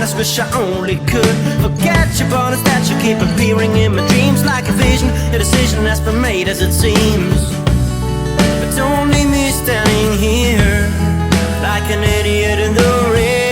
eyes, wish I only could forget you, but instead you keep appearing in my dreams like a vision, a decision that's been made as it seems. But don't leave me standing here like an idiot in the rain.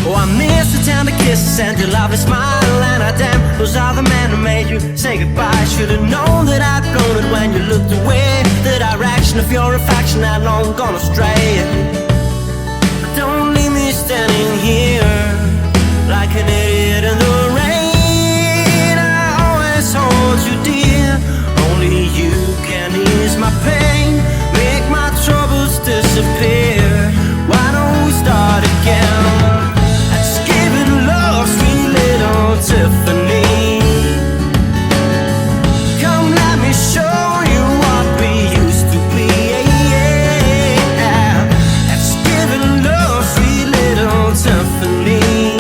Oh, I miss the tender kisses and your lovely smile, and I damn, those are the men who made you say goodbye. Should've known that I'd blown it when you looked away. The direction of your affection had long gone astray. But don't leave me standing here like an idiot in the rain. I always hold you dear, only you can ease my pain, make my troubles disappear. Why don't we start again? Tiffany, come let me show you what we used to be. Let's give it love, sweet little Tiffany.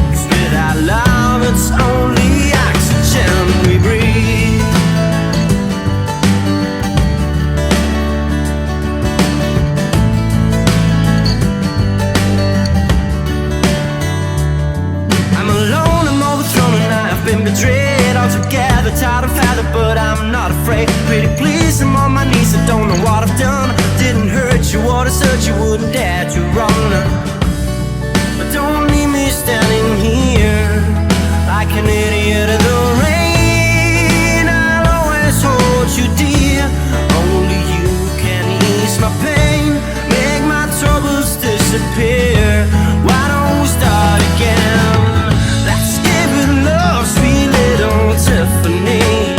'Cause without love it's only oxygen we breathe. I'm alone, been betrayed altogether, tired of feather, but I'm not afraid. Pretty please, I'm on my knees, I don't know what I've done. Didn't hurt you, what I said you wouldn't dare to run. But don't leave me standing here like an idiot in the rain. I'll always hold you dear, only you can ease my pain, make my troubles disappear. Why don't we start again? Let's give it love, sweet little Tiffany.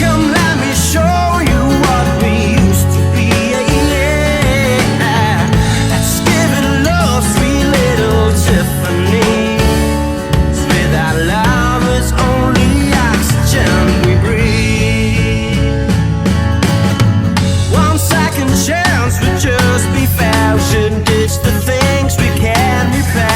Come let me show you what we used to be. Let's give it love, sweet little Tiffany. 'Cause without love it's only oxygen we breathe. One second chance would just be fair. We shouldn't ditch the things we can repair.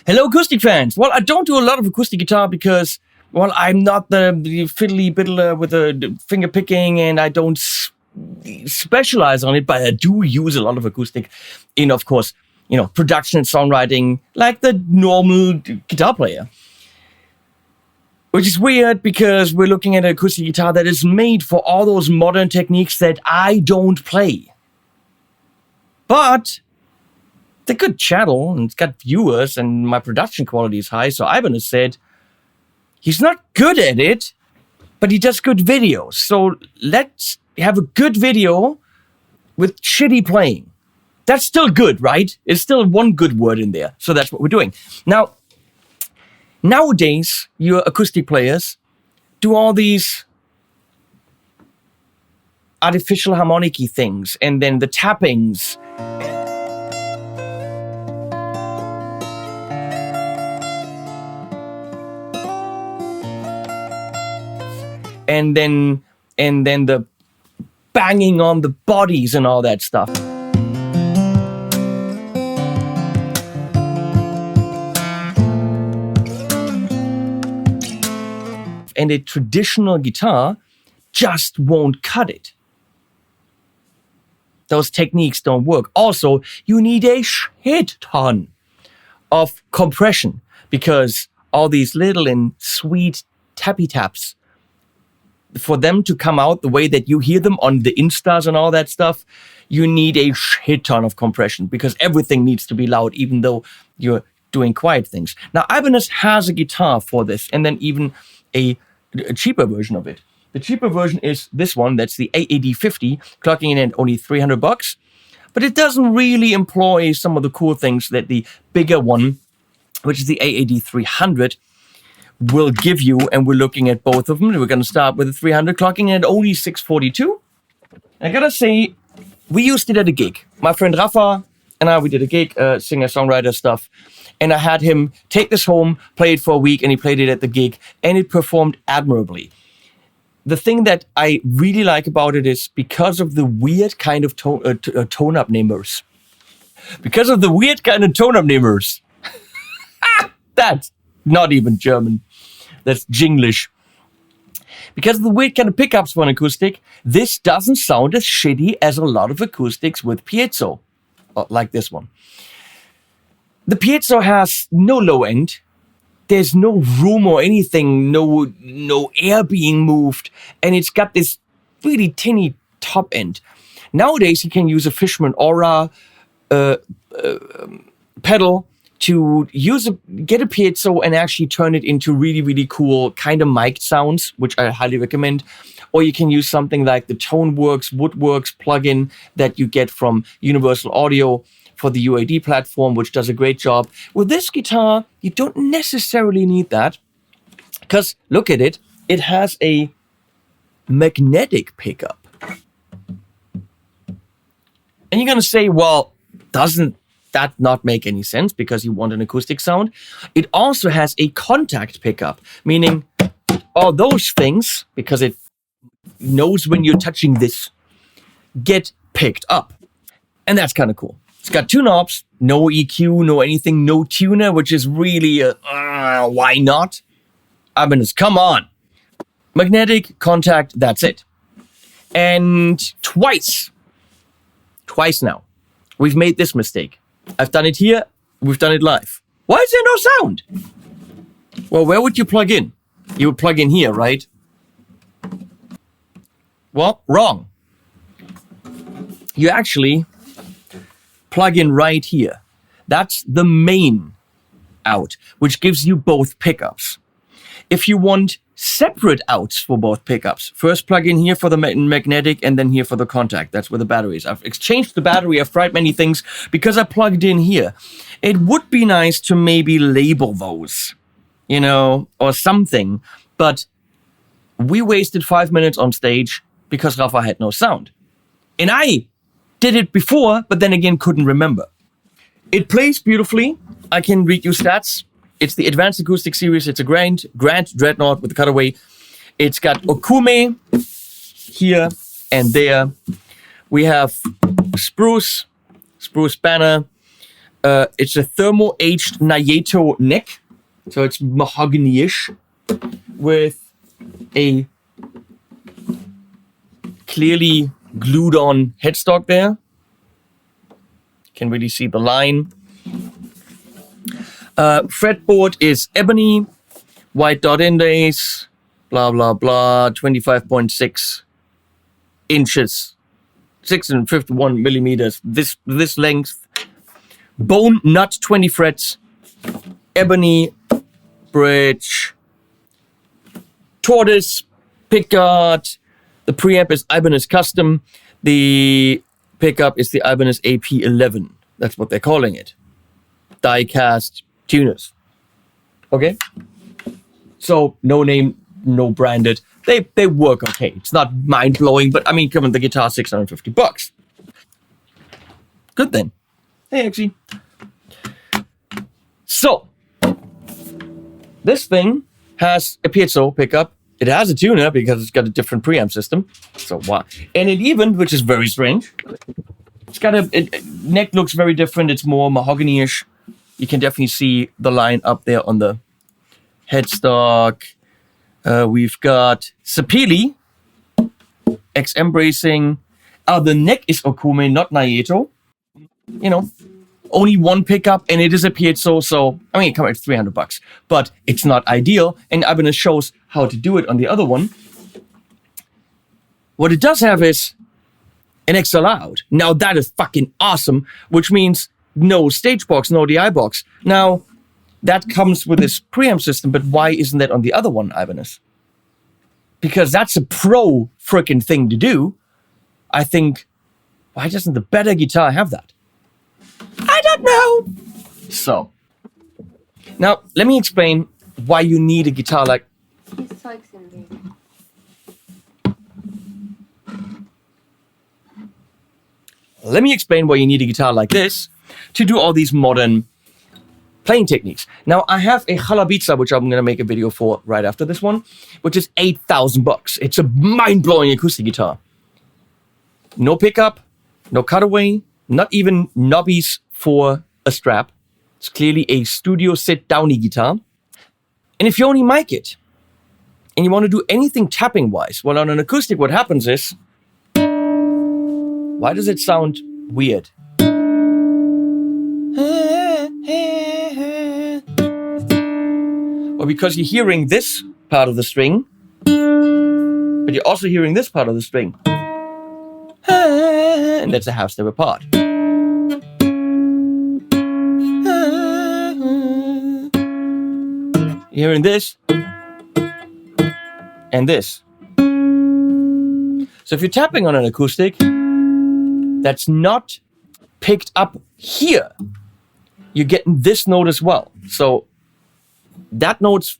Hello, acoustic fans. Well, I don't do a lot of acoustic guitar because, well, I'm not the fiddly biddler with the finger picking, and I don't specialize on it, but I do use a lot of acoustic in, of course, production and songwriting like the normal guitar player. Which is weird because we're looking at an acoustic guitar that is made for all those modern techniques that I don't play. But it's a good channel, and it's got viewers, and my production quality is high, so Ibanez said he's not good at it, but he does good videos. So let's have a good video with shitty playing. That's still good, right? It's still one good word in there. So that's what we're doing. Now, nowadays, your acoustic players do all these artificial harmonic-y things, and then the tappings. And then the banging on the bodies and all that stuff. And a traditional guitar just won't cut it. Those techniques don't work. Also, you need a shit ton of compression because all these little and sweet tappy taps, for them to come out the way that you hear them on the Instas and all that stuff, you need a shit ton of compression because everything needs to be loud, even though you're doing quiet things. Now, Ibanez has a guitar for this, and then even a cheaper version of it. The cheaper version is this one. That's the AAD50, clocking in at only $300. But it doesn't really employ some of the cool things that the bigger one, which is the AAD300, will give you. And we're looking at both of them. We're going to start with the 300, clocking in at only $642. I gotta say, we used it at a gig. My friend Rafa and I, we did a gig, singer-songwriter stuff. And I had him take this home, play it for a week, and he played it at the gig. And it performed admirably. The thing that I really like about it is because of the weird kind of tone-up namers. Because of the weird kind of tone-up namers. That's not even German. That's Jinglish. Because of the weird kind of pickups for an acoustic, this doesn't sound as shitty as a lot of acoustics with piezo, like this one. The piezo has no low end. There's no room or anything, no air being moved, and it's got this really tinny top end. Nowadays, you can use a Fishman Aura pedal to get a piezo and actually turn it into really, really cool kind of mic'd sounds, which I highly recommend. Or you can use something like the ToneWorks, Woodworks plugin that you get from Universal Audio for the UAD platform, which does a great job. With this guitar, you don't necessarily need that, because look at it, it has a magnetic pickup. And you're gonna say, well, doesn't that not make any sense because you want an acoustic sound? It also has a contact pickup, meaning all those things, because it knows when you're touching this, get picked up. And that's kind of cool. It's got two knobs, no EQ, no anything, no tuner, which is really why not? Ibanez, come on. Magnetic, contact, that's it. And twice now, we've made this mistake. I've done it here, we've done it live. Why is there no sound? Well, where would you plug in? You would plug in here, right? Well, wrong. You actually plug in right here. That's the main out, which gives you both pickups. If you want separate outs for both pickups, first plug in here for the magnetic and then here for the contact. That's where the battery is. I've exchanged the battery. I've tried many things because I plugged in here. It would be nice to maybe label those, or something, but we wasted 5 minutes on stage because Rafa had no sound. And I did it before, but then again couldn't remember. It plays beautifully. I can read you stats. It's the Advanced Acoustic Series. It's a Grand Dreadnought with a cutaway. It's got Okume here and there. We have Spruce Banner. It's a thermo-aged Nayeto neck, so it's mahogany-ish with a clearly glued on headstock there. Can really see the line. Fretboard is ebony, white dot inlays, blah blah blah, 25.6 inches, 651 millimeters. This length. Bone nut 20 frets, ebony bridge, tortoise pickguard. The preamp is Ibanez Custom. The pickup is the Ibanez AP11. That's what they're calling it. Die-cast tuners. Okay? So, no name, no branded. They work okay. It's not mind-blowing, but I mean, come on, the guitar's $650. Good then. Hey, actually. So, this thing has a piezo pickup It has a tuner because it's got a different preamp system. So why? And it even, which is very strange, it's got neck looks very different. It's more mahogany-ish. You can definitely see the line up there on the headstock. We've got Sapili, XM bracing. The neck is Okume, not Naeto. You know, only one pickup, and it is a piezo, so I mean, come on, it's $300, but it's not ideal. And Ibanez shows how to do it on the other one. What it does have is an XL out. Now that is fucking awesome, which means no stage box, no DI box. Now that comes with this preamp system, but why isn't that on the other one, Ibanez? Because that's a pro freaking thing to do. I think, why doesn't the better guitar have that? I don't know. So, now let me explain why you need a guitar like. Let me explain why you need a guitar like this to do all these modern playing techniques. Now, I have a Halabiza, which I'm going to make a video for right after this one, which is $8,000. It's a mind-blowing acoustic guitar. No pickup, no cutaway, not even knobbies for a strap. It's clearly a studio sit-downy guitar. And if you only mic it, and you want to do anything tapping-wise, well, on an acoustic, what happens is, why does it sound weird? Well, because you're hearing this part of the string, but you're also hearing this part of the string. And that's a half step apart. You're hearing this and this. So if you're tapping on an acoustic that's not picked up here, you're getting this note as well. So that note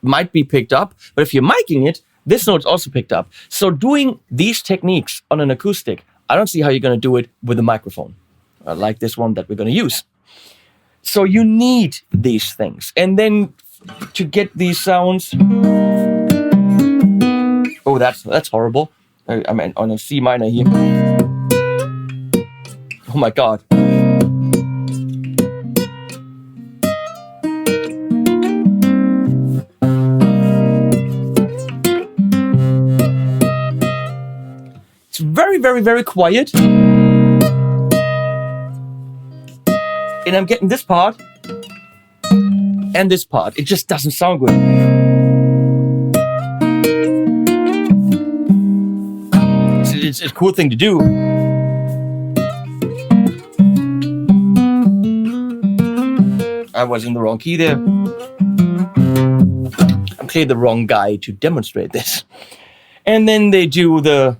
might be picked up, but if you're miking it, this note's also picked up. So doing these techniques on an acoustic, I don't see how you're going to do it with a microphone, like this one that we're going to use. So you need these things. And then to get these sounds, oh, that's horrible. I mean, on a C minor here. Oh my God. It's very, very, very quiet. And I'm getting this part and this part. It just doesn't sound good. It's a cool thing to do. I was in the wrong key there. I'm clearly the wrong guy to demonstrate this. And then they do the...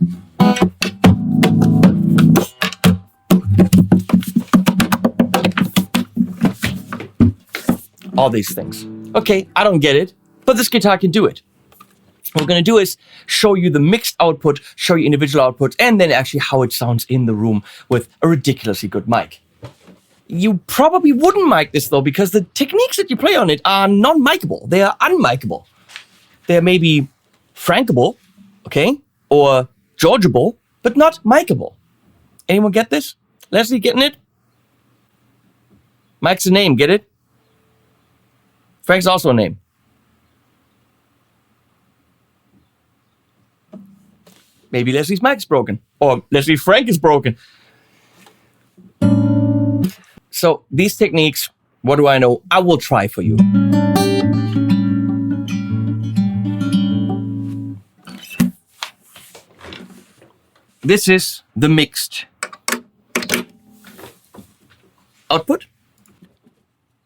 all these things. Okay, I don't get it, but this guitar can do it. What we're going to do is show you the mixed output, show you individual outputs, and then actually how it sounds in the room with a ridiculously good mic. You probably wouldn't mic this though, because the techniques that you play on it are non-micable. They are unmicable. They're maybe frankable, okay, or Georgeable, but not micable. Anyone get this? Leslie, getting it? Mike's a name, get it? Frank's also a name. Maybe Leslie's mic is broken. Or Leslie Frank is broken. So these techniques, what do I know? I will try for you. This is the mixed output.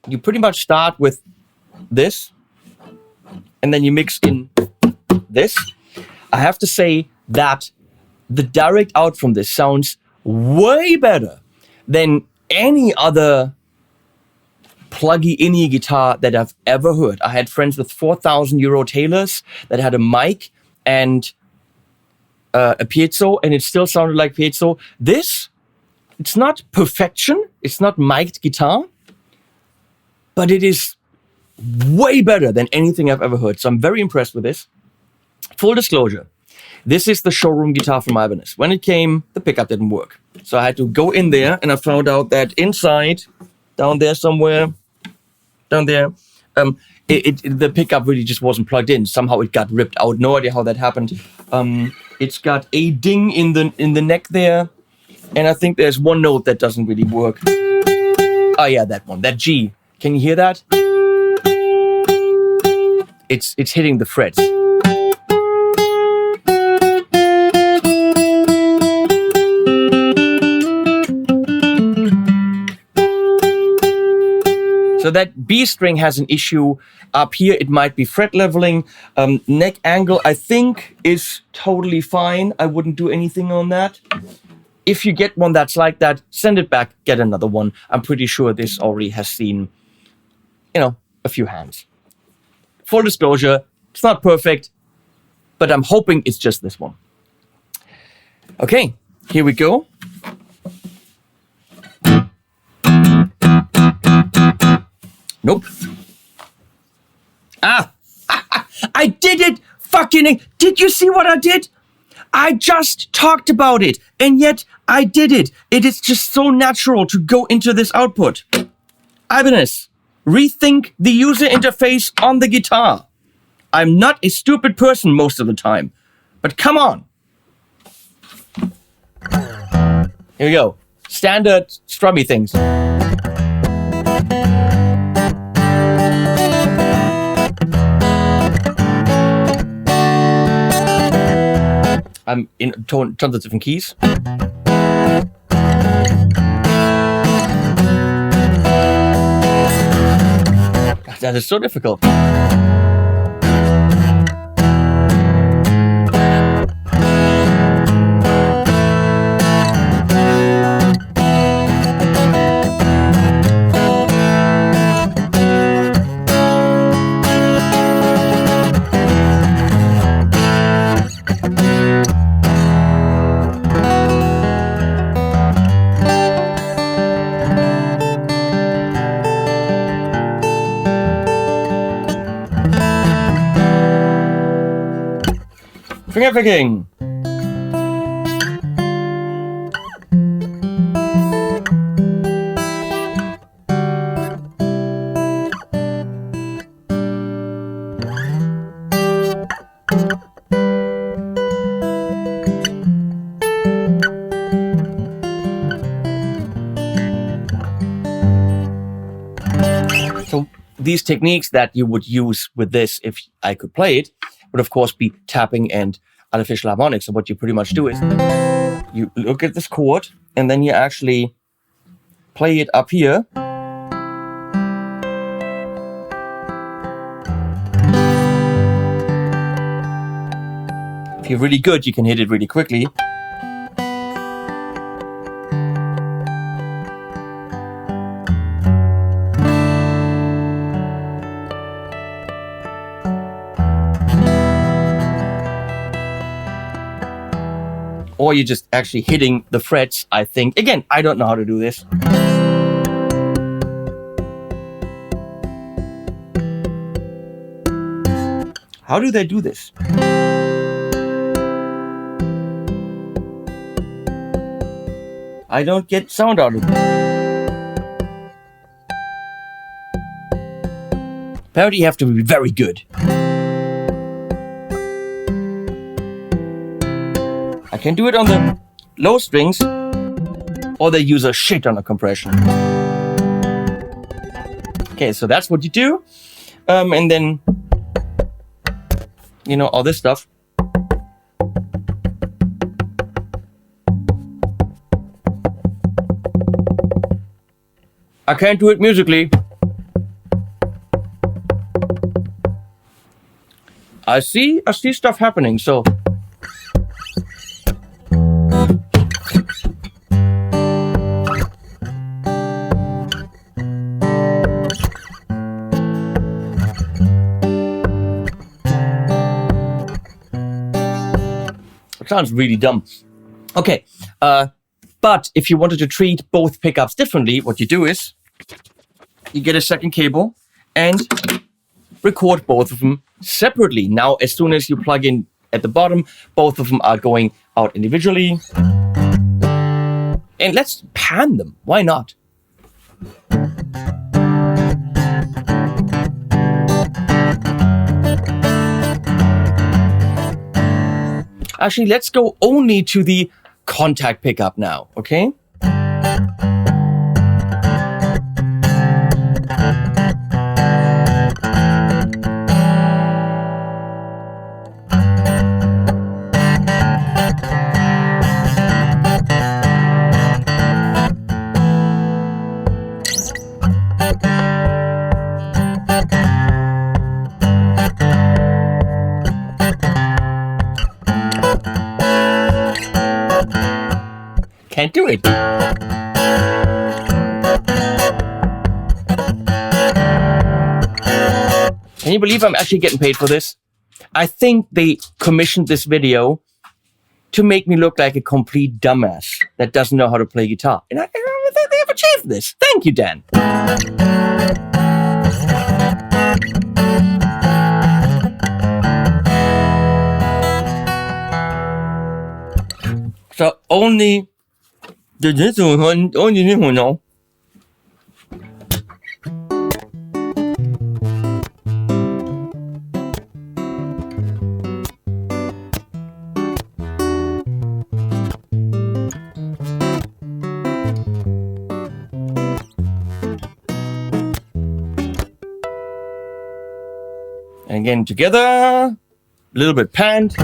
You pretty much start with this, and then you mix in this. I have to say that the direct out from this sounds way better than any other pluggy-in guitar that I've ever heard. I had friends with €4,000 Taylors that had a mic and a piezo, and it still sounded like piezo. This, it's not perfection, it's not mic'd guitar, but it is way better than anything I've ever heard. So I'm very impressed with this. Full disclosure, this is the showroom guitar from Ibanez. When it came, the pickup didn't work. So I had to go in there, and I found out that inside, down there somewhere, down there, the pickup really just wasn't plugged in. Somehow it got ripped out. No idea how that happened. It's got a ding in the neck there, and I think there's one note that doesn't really work. Oh yeah, that one, that G. Can you hear that? It's hitting the frets. So that B string has an issue up here. It might be fret leveling. Neck angle, I think, is totally fine. I wouldn't do anything on that. If you get one that's like that, send it back, get another one. I'm pretty sure this already has seen, a few hands. Full disclosure, it's not perfect, but I'm hoping it's just this one. Okay, here we go. Nope. I did it! Did you see what I did? I just talked about it, and yet I did it. It is just so natural to go into this output. Ibanez, rethink the user interface on the guitar. I'm not a stupid person most of the time, but come on. Here we go. Standard strummy things. I'm in tons of different keys. God, that is so difficult. Finger picking. So these techniques that you would use with this, if I could play it, would of course be tapping and artificial harmonics. So what you pretty much do is you look at this chord and then you actually play it up here. If you're really good, you can hit it really quickly. Or you're just actually hitting the frets, I think. Again, I don't know how to do this. How do they do this? I don't get sound out of it. Apparently you have to be very good. I can do it on the low strings, or they use a shit ton of compression. Okay, so that's what you do. And then, all this stuff. I can't do it musically. I see stuff happening, so. It sounds really dumb. Okay, but if you wanted to treat both pickups differently, what you do is you get a second cable and record both of them separately. Now, as soon as you plug in at the bottom. Both of them are going out individually. And let's pan them. Why not? Actually, let's go only to the contact pickup now, okay? Can't do it. Can you believe I'm actually getting paid for this? I think they commissioned this video to make me look like a complete dumbass that doesn't know how to play guitar. And they have achieved this. Thank you, Dan. So only this one, only this one now. And again together, a little bit panned.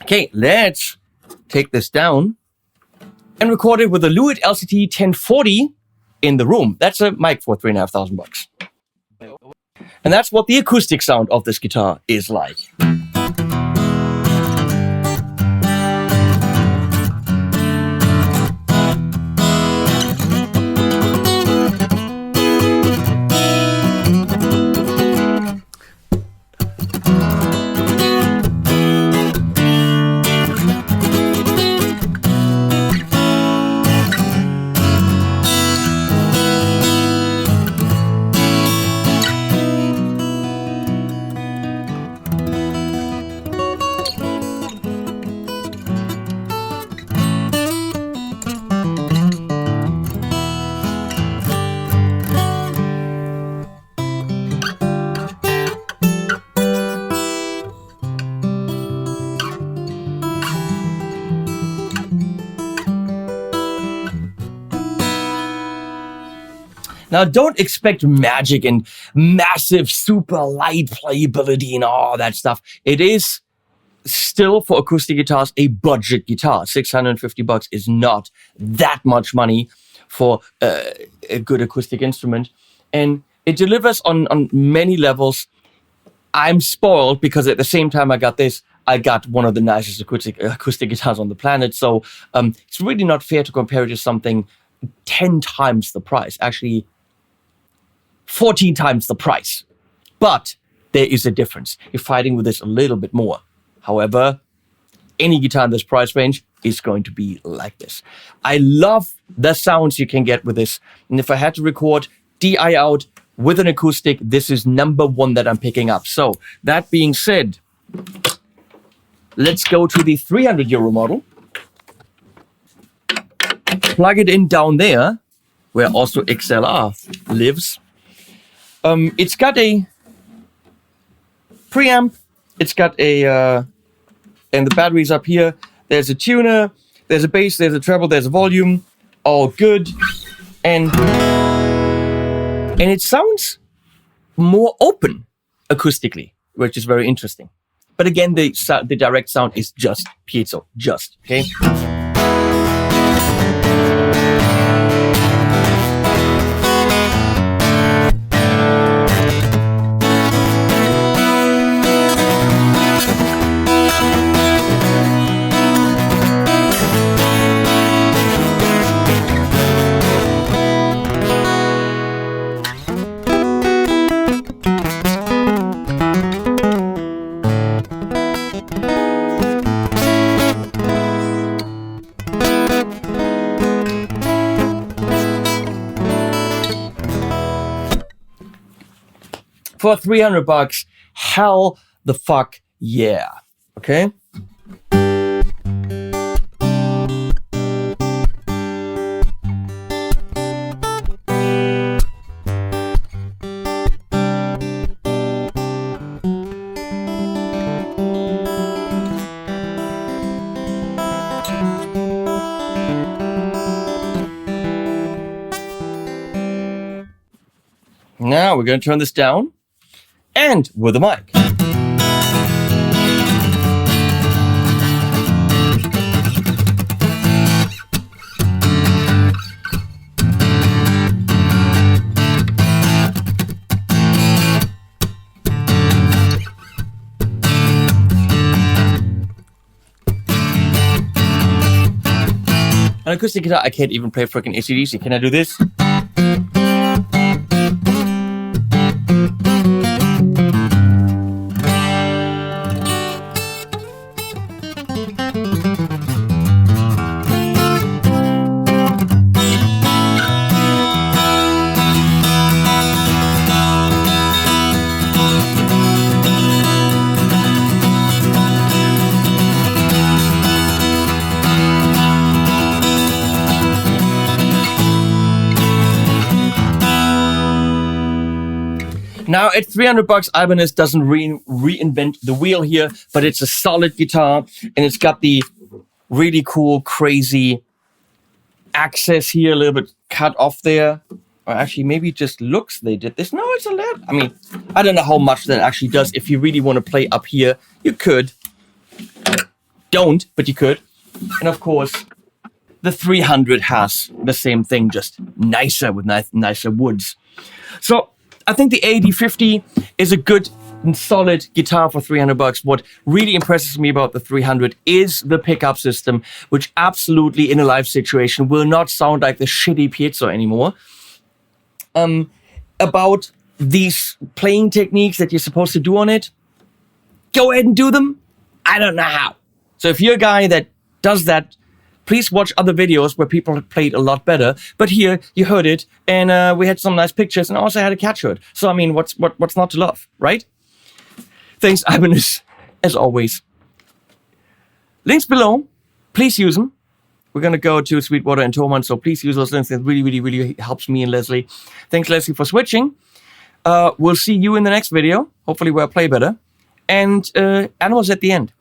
Okay, let's take this down and record it with a Lewitt LCT 1040 in the room. That's a mic for $3,500. And that's what the acoustic sound of this guitar is like. Now, don't expect magic and massive, super light playability and all that stuff. It is still, for acoustic guitars, a budget guitar. $650 is not that much money for a good acoustic instrument. And it delivers on many levels. I'm spoiled because at the same time I got this, I got one of the nicest acoustic guitars on the planet. So it's really not fair to compare it to something 10 times the price. Actually, 14 times the price. But there is a difference. You're fighting with this a little bit more. However, any guitar in this price range is going to be like this. I love the sounds you can get with this. And if I had to record DI out with an acoustic, this is number one that I'm picking up. So that being said, let's go to the €300 model. Plug it in down there, where also XLR lives. It's got a preamp. It's got a, and the battery's up here. There's a tuner, there's a bass, there's a treble, there's a volume. All good. And it sounds more open acoustically, which is very interesting. But again, the direct sound is just piezo, okay? for $300, hell the fuck yeah. Okay. Now we're going to turn this down and with the mic. An acoustic guitar, I can't even play freaking AC/DC. Can I do this? Now at $300, Ibanez doesn't reinvent the wheel here, but it's a solid guitar and it's got the really cool, crazy access here, a little bit cut off there. Or actually, maybe it just looks they did this. No, it's a lot. I mean, I don't know how much that actually does. If you really want to play up here, you could. Don't, but you could. And of course, the 300 has the same thing, just nicer with nicer woods. So I think the AAD50 is a good and solid guitar for $300. What really impresses me about the 300 is the pickup system, which absolutely in a live situation will not sound like the shitty piezo anymore. About these playing techniques that you're supposed to do on it, go ahead and do them. I don't know how. So if you're a guy that does that, please watch other videos where people have played a lot better. But here, you heard it, and we had some nice pictures, and I also had a cat shirt. So, I mean, what's not to love, right? Thanks, Ibanez, as always. Links below. Please use them. We're going to go to Sweetwater and Thomann, so please use those links. It really, really, really helps me and Leslie. Thanks, Leslie, for switching. We'll see you in the next video, hopefully where I play better. And animals at the end.